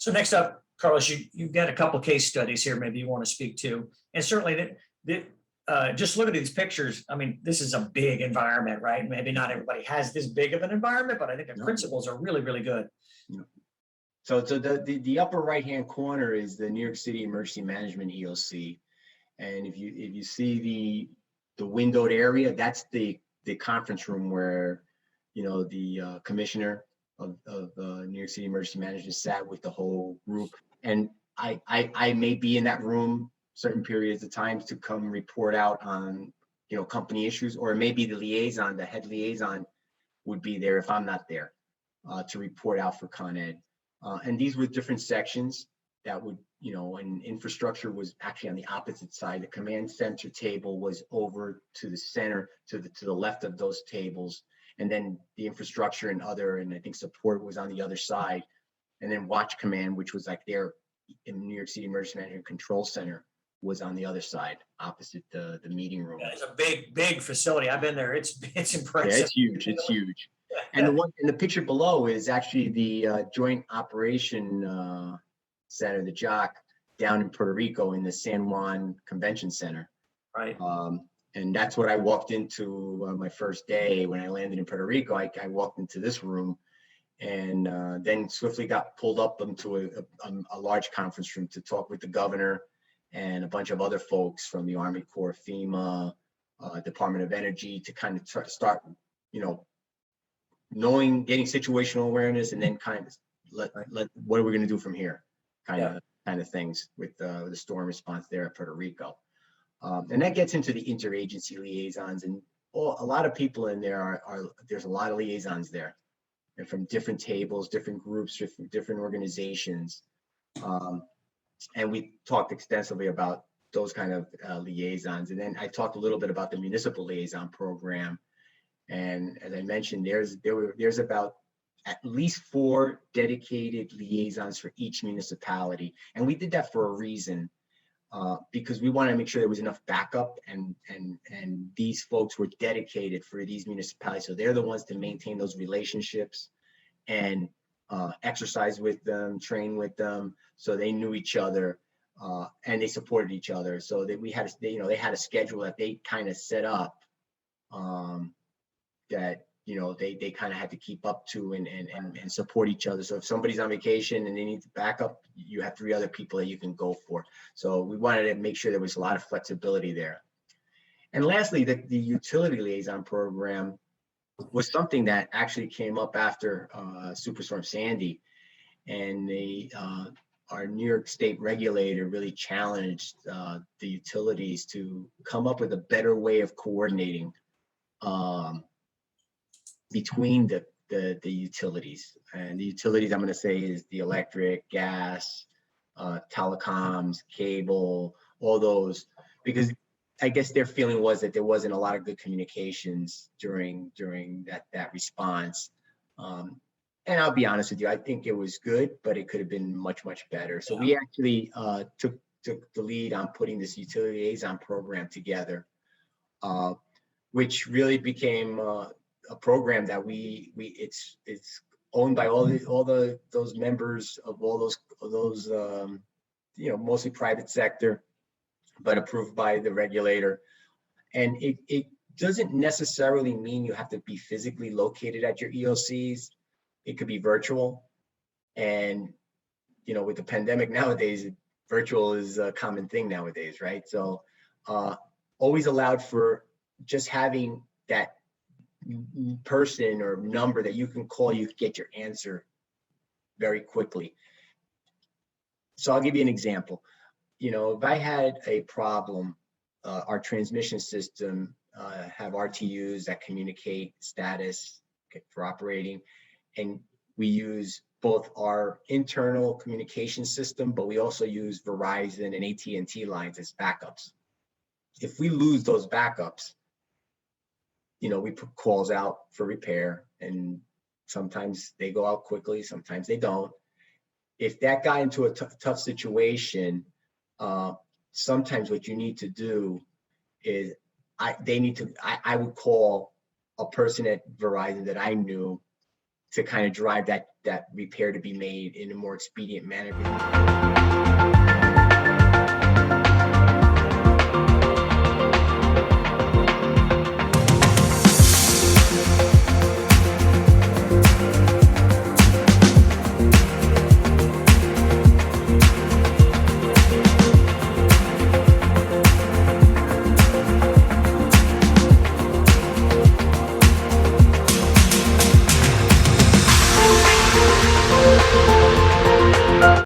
So next up, Carlos, you've got a couple case studies here maybe you want to speak to. And certainly just look at these pictures. I mean, this is a big environment, right? Maybe not everybody has this big of an environment, but I think the principles are really, really good. So the upper right-hand corner is the New York City Emergency Management EOC. And if you see the windowed area, that's the conference room where, the commissioner of New York City Emergency Management sat with the whole group. And I may be in that room certain periods of times to come report out on, company issues, or maybe the head liaison would be there if I'm not there to report out for Con Ed. And these were different sections that would, and infrastructure was actually on the opposite side. The command center table was over to the center, to the left of those tables. And then the infrastructure and I think support was on the other side. And then watch command, which was like there in New York City Emergency Management Control Center, was on the other side, opposite the meeting room. Yeah, it's a big facility. I've been there. It's impressive. Yeah, it's huge. It's huge. And the one in the picture below is actually the Joint Operation Center, the JOC, down in Puerto Rico in the San Juan Convention Center. Right. And that's what I walked into my first day when I landed in Puerto Rico. I walked into this room, and then swiftly got pulled up into a large conference room to talk with the governor and a bunch of other folks from the Army Corps, FEMA, Department of Energy, to kind of start, getting situational awareness, and then kind of let what are we going to do from here, kind of things with the storm response there at Puerto Rico. And that gets into the interagency liaisons, and a lot of people in there there's a lot of liaisons there, and from different tables, different groups, different organizations. And we talked extensively about those kind of liaisons. And then I talked a little bit about the municipal liaison program. And as I mentioned, there's about at least 4 dedicated liaisons for each municipality. And we did that for a reason, because we wanted to make sure there was enough backup, and these folks were dedicated for these municipalities. So they're the ones to maintain those relationships and exercise with them, train with them, so they knew each other, and they supported each other. So that they had a schedule that they kind of set up, that they kind of had to keep up to and support each other. So if somebody's on vacation and they need to back up, you have 3 other people that you can go for. So we wanted to make sure there was a lot of flexibility there. And lastly, the utility liaison program was something that actually came up after Superstorm Sandy, and our New York State regulator really challenged the utilities to come up with a better way of coordinating between the utilities. And the utilities, I'm going to say, is the electric, gas, telecoms, cable, all those, because I guess their feeling was that there wasn't a lot of good communications during that response. And I'll be honest with you, I think it was good, but it could have been much, much better. So we actually took the lead on putting this utility liaison program together, which really became a program that it's owned by those members of all those mostly private sector, but approved by the regulator. And it doesn't necessarily mean you have to be physically located at your EOCs. It could be virtual. And, with the pandemic nowadays, virtual is a common thing nowadays, right? So always allowed for just having that person or number that you can call, you get your answer very quickly. So I'll give you an example. If I had a problem, our transmission system have RTUs that communicate status for operating, and we use both our internal communication system, but we also use Verizon and AT&T lines as backups. If we lose those backups, we put calls out for repair, and sometimes they go out quickly, sometimes they don't. If that got into a tough situation, sometimes what you need to do is I would call a person at Verizon that I knew to kind of drive that repair to be made in a more expedient manner.